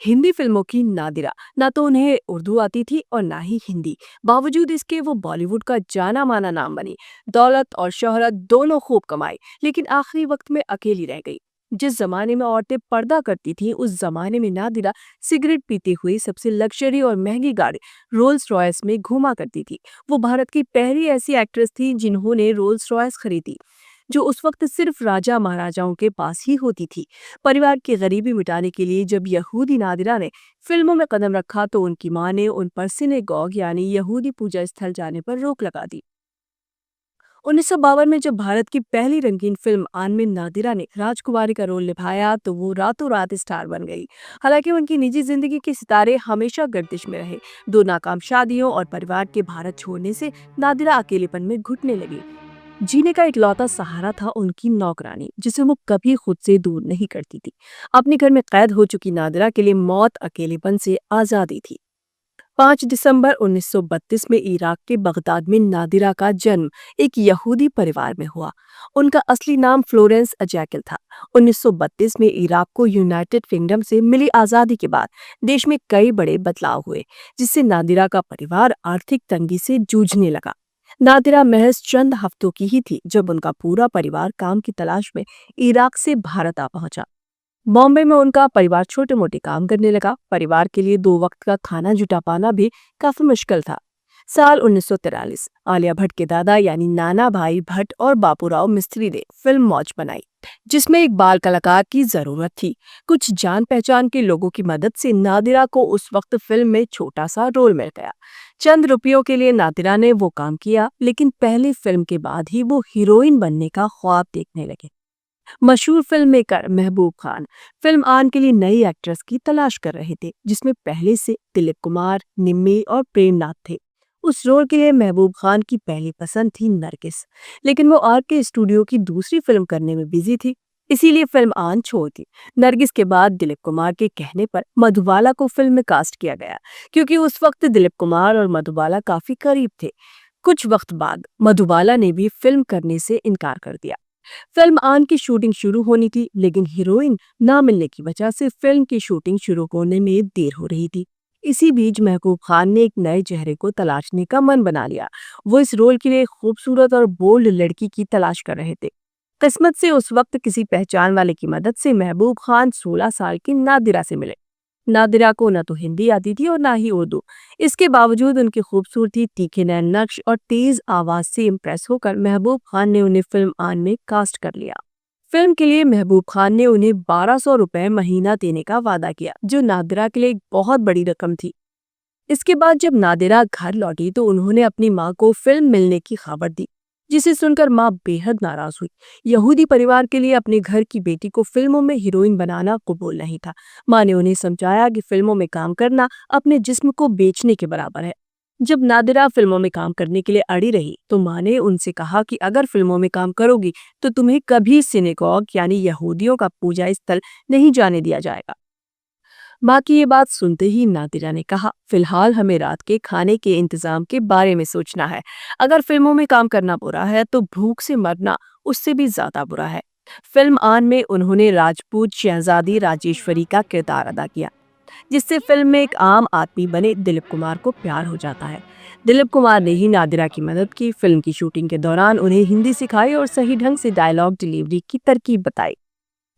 हिंदी फिल्मों की नादिरा। ना तो उन्हें उर्दू आती थी और ना ही हिंदी। बावजूद इसके वो बॉलीवुड का जाना माना नाम बनी। दौलत और शोहरत दोनों खूब कमाई, लेकिन आखिरी वक्त में अकेली रह गई। जिस जमाने में औरतें पर्दा करती थीं, उस जमाने में नादिरा सिगरेट पीते हुए सबसे लग्जरी और महंगी गाड़ी रोल्स रॉयस में घूमा करती थी। वो भारत की पहली ऐसी एक्ट्रेस थी जिन्होंने रोल्स रॉयस खरीदी, जो उस वक्त सिर्फ राजा महाराजाओं के पास ही होती थी। परिवार की गरीबी मिटाने के लिए जब यहूदी नादिरा ने फिल्मों में कदम रखा तो उनकी मां ने उन पर सिनेगॉग यानी यहूदी पूजा स्थल जाने पर रोक लगा दी। 1952 में जब भारत की पहली रंगीन फिल्म आन में नादिरा ने राजकुमारी का रोल निभाया तो वो रातों रात स्टार बन गई। हालांकि उनकी निजी जिंदगी के सितारे हमेशा गर्दिश में रहे। दो नाकाम शादियों और परिवार के भारत छोड़ने से नादिरा अकेलेपन में घुटने लगी। जीने का इकलौता सहारा था उनकी नौकरानी, जिसे वो कभी खुद से दूर नहीं करती थी। अपने घर में कैद हो चुकी नादिरा के लिए मौत अकेलेपन से आजादी थी। 5 दिसंबर 1932 में इराक के बगदाद में नादिरा का जन्म एक यहूदी परिवार में हुआ। उनका असली नाम फ्लोरेंस अजैकिल था। 1932 में इराक को यूनाइटेड किंगडम से मिली आजादी के बाद देश में कई बड़े बदलाव हुए, जिससे नादिरा का परिवार आर्थिक तंगी से जूझने लगा। नादिरा महज चंद हफ्तों की ही थी जब उनका पूरा परिवार काम की तलाश में इराक से भारत आ पहुंचा। बॉम्बे में उनका परिवार छोटे मोटे काम करने लगा। परिवार के लिए दो वक्त का खाना जुटा पाना भी काफी मुश्किल था। साल 1943 आलिया भट्ट के दादा यानी नाना भाई भट्ट और बापूराव मिस्त्री ने फिल्म मौज बनाई, जिसमें एक बाल कलाकार की जरूरत थी। कुछ जान पहचान के लोगों की मदद से नादिरा को उस वक्त फिल्म में छोटा सा रोल मिल गया। चंद रुपयों के लिए नादिरा ने वो काम किया, लेकिन पहली फिल्म के बाद ही वो हीरोइन बनने का ख्वाब देखने लगे। मशहूर film maker Mehboob Khan film आन के लिए नई एक्ट्रेस की तलाश कर रहे थे, जिसमें पहले से दिलीप कुमार, निम्मी और प्रेमनाथ थे। उस रोल के लिए महबूब खान की पहली पसंद थी नरगिस, लेकिन वो आर के स्टूडियो की दूसरी फिल्म करने में बिजी थी, इसीलिए फिल्म आन छोड़ दी। नरगिस के बाद दिलीप कुमार के कहने पर मधुबाला को फिल्म में कास्ट किया गया, क्योंकि उस वक्त दिलीप कुमार और मधुबाला काफी करीब थे। कुछ वक्त बाद मधुबाला ने भी फिल्म करने से इनकार कर दिया। फिल्म आन की शूटिंग शुरू होनी थी, लेकिन हीरोइन ना मिलने की वजह से फिल्म की शूटिंग शुरू होने में देर हो रही थी। इसी बीच महबूब खान ने एक नए चेहरे को तलाशने का मन बना लिया। वो इस रोल के लिए खूबसूरत और बोल्ड लड़की की तलाश कर रहे थे। किस्मत से उस वक्त किसी पहचान वाले की मदद से महबूब खान 16 साल की नादिरा से मिले। नादिरा को न तो हिंदी आती थी और ना ही उर्दू। इसके बावजूद उनकी खूबसूरती, तीखे नैन नक्श और तेज आवाज से इम्प्रेस होकर महबूब खान ने उन्हें फिल्म आन में कास्ट कर लिया। फिल्म के लिए महबूब खान ने उन्हें 1200 रुपए महीना देने का वादा किया, जो नादिरा के लिए एक बहुत बड़ी रकम थी। इसके बाद जब नादिरा घर लौटी तो उन्होंने अपनी मां को फिल्म मिलने की खबर दी, जिसे सुनकर मां बेहद नाराज हुई। यहूदी परिवार के लिए अपने घर की बेटी को फिल्मों में हीरोइन बनाना कबूल नहीं था। मां ने उन्हें समझाया कि फिल्मों में काम करना अपने जिस्म को बेचने के बराबर है। जब नादिरा फिल्मों में काम करने के लिए अड़ी रही तो मां ने उनसे कहा कि अगर फिल्मों में काम करोगी तो तुम्हें कभी सिनेगॉग यानी यहूदियों का पूजा स्थल नहीं जाने दिया जाएगा। माँ की ये बात सुनते ही नादिरा ने कहा, फिलहाल हमें रात के खाने के इंतजाम के बारे में सोचना है। अगर फिल्मों में काम करना बुरा है तो भूख से मरना उससे भी ज्यादा बुरा है। फिल्म आन में उन्होंने राजपूत शहजादी राजेश्वरी का किरदार अदा किया, जिससे फिल्म में एक आम आदमी बने दिलीप कुमार को प्यार हो जाता है। दिलीप कुमार ने ही नादिरा की मदद की, फिल्म की शूटिंग के दौरान उन्हें हिंदी सिखाई और सही ढंग से डायलॉग डिलीवरी की तरकीब बताई।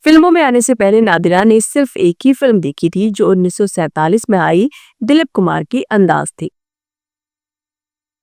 फिल्मों में आने से पहले नादिरा ने सिर्फ एक ही फिल्म देखी थी, जो 1947 में आई दिलीप कुमार की अंदाज थी।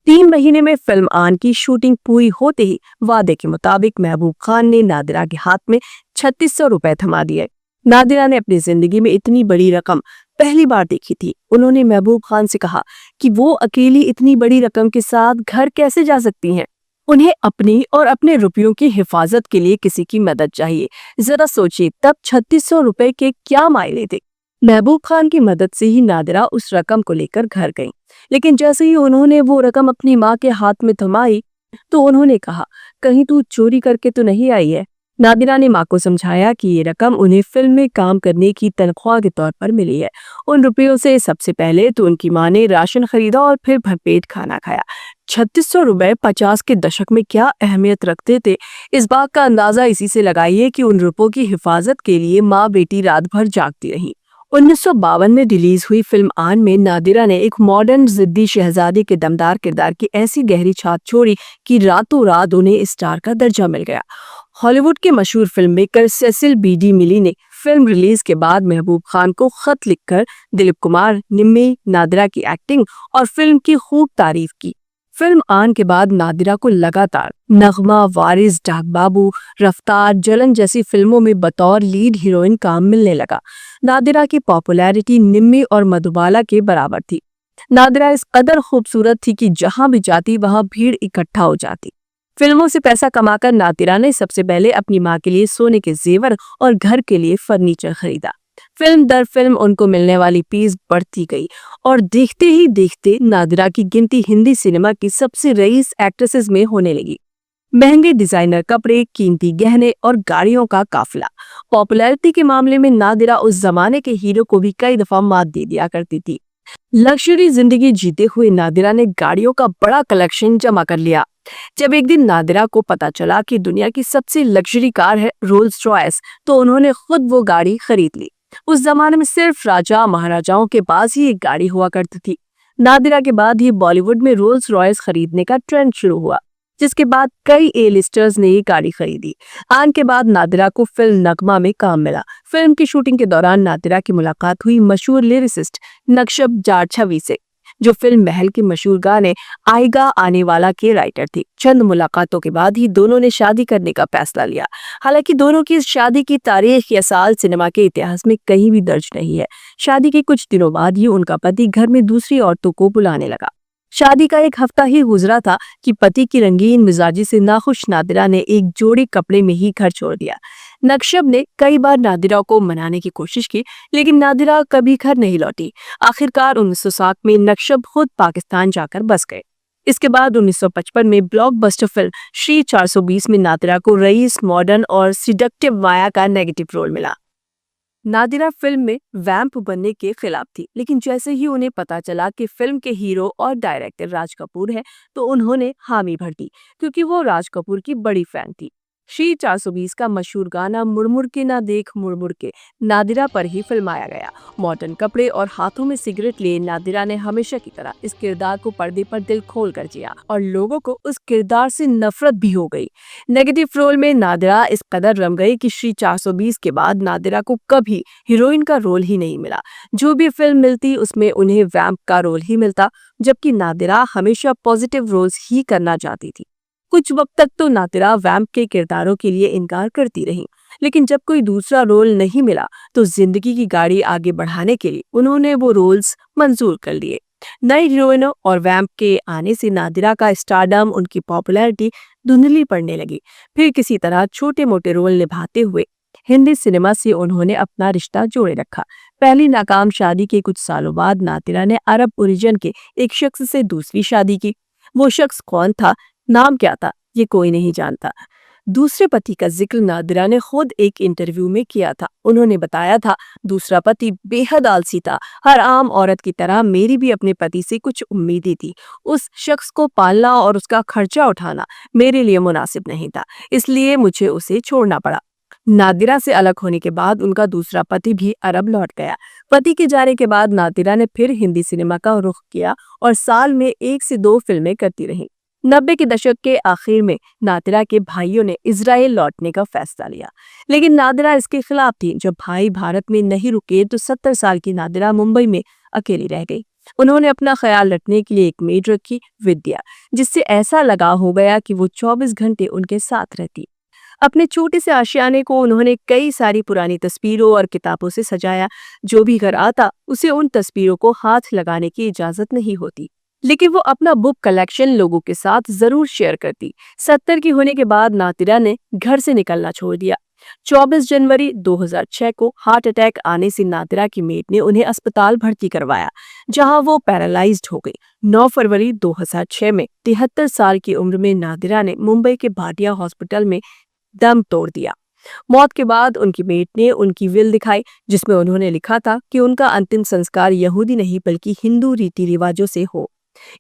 3 महीने में फिल्म आन की शूटिंग पूरी होते ही वादे के मुताबिक महबूब खान ने नादिरा के हाथ में 3600 रुपए थमा दिए। नादिरा ने अपनी जिंदगी में इतनी बड़ी रकम पहली बार देखी थी। उन्होंने महबूब खान से कहा कि वो अकेली इतनी बड़ी रकम के साथ घर कैसे जा सकती हैं। उन्हें अपनी और अपने रुपयों की हिफाजत के लिए किसी की मदद चाहिए। जरा सोचिए, तब 3600 रुपए के क्या मायने थे। महबूब खान की मदद से ही नादिरा उस रकम को लेकर घर गईं। लेकिन जैसे ही उन्होंने वो रकम अपनी माँ के हाथ में थमाई तो उन्होंने कहा, कहीं तू चोरी करके तो नहीं आई है। नादिरा ने माँ को समझाया कि ये रकम उन्हें फिल्म में काम करने की तनख्वाह के तौर पर मिली है। उन रुपयों से सबसे पहले तो उनकी माँ ने राशन खरीदा और फिर भरपेट खाना खाया। 3600 रुपए 50 के दशक में क्या अहमियत रखते थे, इस बात का अंदाजा इसी से लगाइए कि उन रुपयों की हिफाजत के लिए माँ बेटी रात भर जागती रही 1952 में रिलीज हुई फिल्म आन में नादिरा ने एक मॉडर्न जिद्दी शहजादी के दमदार किरदार की ऐसी गहरी छाप छोड़ी कि रातों रात उन्हें स्टार का दर्जा मिल गया। हॉलीवुड के मशहूर फिल्म मेकर सेसिल बी मिली ने फिल्म रिलीज के बाद महबूब खान को खत लिखकर दिलीप कुमार, निम्मी, नादिरा की एक्टिंग और फिल्म की खूब तारीफ की। फिल्म आन के बाद नादिरा को लगातार नगमा, वारिस, डाक बाबू, रफ्तार, जलन जैसी फिल्मों में बतौर लीड हीरोइन काम मिलने लगा। नादिरा की पॉपुलैरिटी निम्मी और मधुबाला के बराबर थी। नादिरा इस कदर खूबसूरत थी कि जहां भी जाती वहां भीड़ इकट्ठा हो जाती। फिल्मों से पैसा कमाकर नादिरा ने सबसे पहले अपनी मां के लिए सोने के जेवर और घर के लिए फर्नीचर खरीदा। फिल्म दर फिल्म उनको मिलने वाली फीस बढ़ती गई और देखते ही देखते नादिरा की गिनती हिंदी सिनेमा की सबसे रईस एक्ट्रेसेस में होने लगी। महंगे डिजाइनर कपड़े, कीमती गहने और गाड़ियों का काफिला। पॉपुलैरिटी के मामले में नादिरा उस जमाने के हीरो को भी कई दफा मात दे दिया करती थी। लग्जरी जिंदगी जीते हुए नादिरा ने गाड़ियों का बड़ा कलेक्शन जमा कर लिया। जब एक दिन नादिरा को पता चला कि दुनिया की सबसे लग्जरी कार है रोल्स रॉयस, तो उन्होंने खुद वो गाड़ी खरीद ली। उस जमाने में सिर्फ राजा महाराजाओं के पास ही एक गाड़ी हुआ करती थी। नादिरा के बाद ही बॉलीवुड में रोल्स रॉयस खरीदने का ट्रेंड शुरू हुआ, जिसके बाद कई ए लिस्टर्स ने ये गाड़ी खरीदी। आन के बाद नादिरा को फिल्म नगमा में काम मिला। फिल्म की शूटिंग के दौरान नादिरा की मुलाकात हुई मशहूर लिरिसिस्ट नक्शब जारछवी से, जो फिल्म महल के मशहूर गाने आएगा आने वाला के राइटर थी। चंद मुलाकातों के बाद ही दोनों ने शादी करने का फैसला लिया। हालांकि दोनों की इस शादी की तारीख या साल सिनेमा के इतिहास में कहीं भी दर्ज नहीं है। शादी के कुछ दिनों बाद ही उनका पति घर में दूसरी औरतों को बुलाने लगा। शादी का एक हफ्ता ही गुजरा था कि पति की रंगीन मिजाजी से नाखुश नादिरा ने एक जोड़ी कपड़े में ही घर छोड़ दिया। नक्शब ने कई बार नादिरा को मनाने की कोशिश की, लेकिन नादिरा कभी घर नहीं लौटी। आखिरकार 1960 में नक्शब खुद पाकिस्तान जाकर बस गए। इसके बाद 1955 में ब्लॉकबस्टर फिल्म श्री 420 में नादिरा को रईस, मॉडर्न और सिडक्टिव माया का नेगेटिव रोल मिला। नादिरा फिल्म में वैम्प बनने के खिलाफ थी, लेकिन जैसे ही उन्हें पता चला कि फिल्म के हीरो और डायरेक्टर राज कपूर हैं, तो उन्होंने हामी भर दी, क्योंकि वो राज कपूर की बड़ी फैन थी। श्री 420 का मशहूर गाना मुड़मुड़ के ना देख मुड़मुड़ के नादिरा पर ही फिल्माया गया। मॉडर्न कपड़े और हाथों में सिगरेट लिए नादिरा ने हमेशा की तरह इस किरदार को पर्दे पर दिल खोल कर जिया और लोगों को उस किरदार से नफरत भी हो गई। नेगेटिव रोल में नादिरा इस कदर रम गई कि श्री 420 के बाद नादिरा को कभी हीरोइन का रोल ही नहीं मिला। जो भी फिल्म मिलती उसमें उन्हें वैम्प का रोल ही मिलता, जबकि नादिरा हमेशा पॉजिटिव रोल्स ही करना चाहती थी। कुछ वक्त तक तो नादिरा वैम्प के किरदारों के लिए इनकार करती रही, लेकिन जब कोई दूसरा रोल नहीं मिला तो जिंदगी की गाड़ी आगे बढ़ाने के लिए उन्होंने वो रोल्स मंजूर कर लिए। नई हीरोइनों और वैम्प के आने से नादिरा का स्टारडम, उनकी पॉपुलैरिटी धुंधली पड़ने लगी। फिर किसी तरह छोटे मोटे रोल निभाते हुए हिंदी सिनेमा से उन्होंने अपना रिश्ता जोड़े रखा। पहली नाकाम शादी के कुछ सालों बाद नादिरा ने अरब ओरिजिन के एक शख्स से दूसरी शादी की। वो शख्स कौन था, नाम क्या था, ये कोई नहीं जानता। दूसरे पति का जिक्र नादिरा ने खुद एक इंटरव्यू में किया था। उन्होंने बताया था, दूसरा पति बेहद आलसी था। हर आम औरत की तरह मेरी भी अपने पति से कुछ उम्मीदें थी। उस शख्स को पालना और उसका खर्चा उठाना मेरे लिए मुनासिब नहीं था, इसलिए मुझे उसे छोड़ना पड़ा। नादिरा से अलग होने के बाद उनका दूसरा पति भी अरब लौट गया। पति के जाने के बाद नादिरा ने फिर हिंदी सिनेमा का रुख किया और साल में 1 से 2 फिल्में करती रहीं। 90 के दशक के आखिर में नादिरा के भाइयों ने इजराइल लौटने का फैसला लिया, लेकिन नादिरा इसके खिलाफ थी। जब भाई भारत में नहीं रुके तो 70 साल की नादिरा मुंबई में अकेली रह गई। उन्होंने अपना ख्याल रखने के लिए एक मेड रखी, विद्या, जिससे ऐसा लगाव हो गया कि वो 24 घंटे उनके साथ रहती। अपने छोटे से आशियाने को उन्होंने कई सारी पुरानी तस्वीरों और किताबों से सजाया। जो भी घर आता उसे उन तस्वीरों को हाथ लगाने की इजाजत नहीं होती, लेकिन वो अपना बुक कलेक्शन लोगों के साथ जरूर शेयर करती। 70 की होने के बाद नादिरा ने घर से निकलना छोड़ दिया। 24 जनवरी 2006 को हार्ट अटैक आने से नादिरा की मेट ने उन्हें अस्पताल भर्ती करवाया, जहां वो पैरालाइज्ड हो गई। 9 फरवरी 2006 में 73 साल की उम्र में नादिरा ने मुंबई के भाटिया हॉस्पिटल में दम तोड़ दिया। मौत के बाद उनकी मेट ने उनकी विल दिखाई, जिसमें उन्होंने लिखा था कि उनका अंतिम संस्कार यहूदी नहीं बल्कि हिंदू रीति रिवाजों से हो।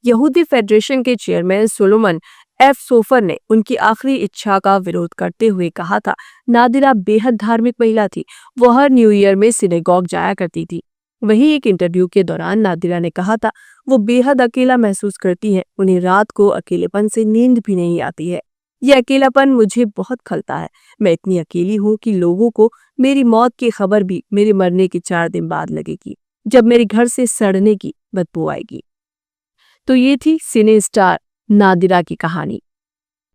यहूदी फेडरेशन के चेयरमैन सोलोमन एफ सोफर ने उनकी आखिरी इच्छा का विरोध करते हुए कहा था, नादिरा बेहद धार्मिक महिला थी। वो हर न्यू ईयर में सिनेगॉग जाया करती थी। वहीं एक इंटरव्यू के दौरान नादिरा ने कहा था, वो बेहद अकेला महसूस करती हैं। उन्हें रात को अकेलेपन से नींद भी नहीं आती है। ये अकेलापन मुझे बहुत खलता है। मैं इतनी अकेली हूँ कि लोगों को मेरी मौत की खबर भी मेरे मरने के 4 दिन बाद लगेगी, जब मेरे घर से सड़ने की बदबू आएगी। तो ये थी सिने स्टार नादिरा की कहानी।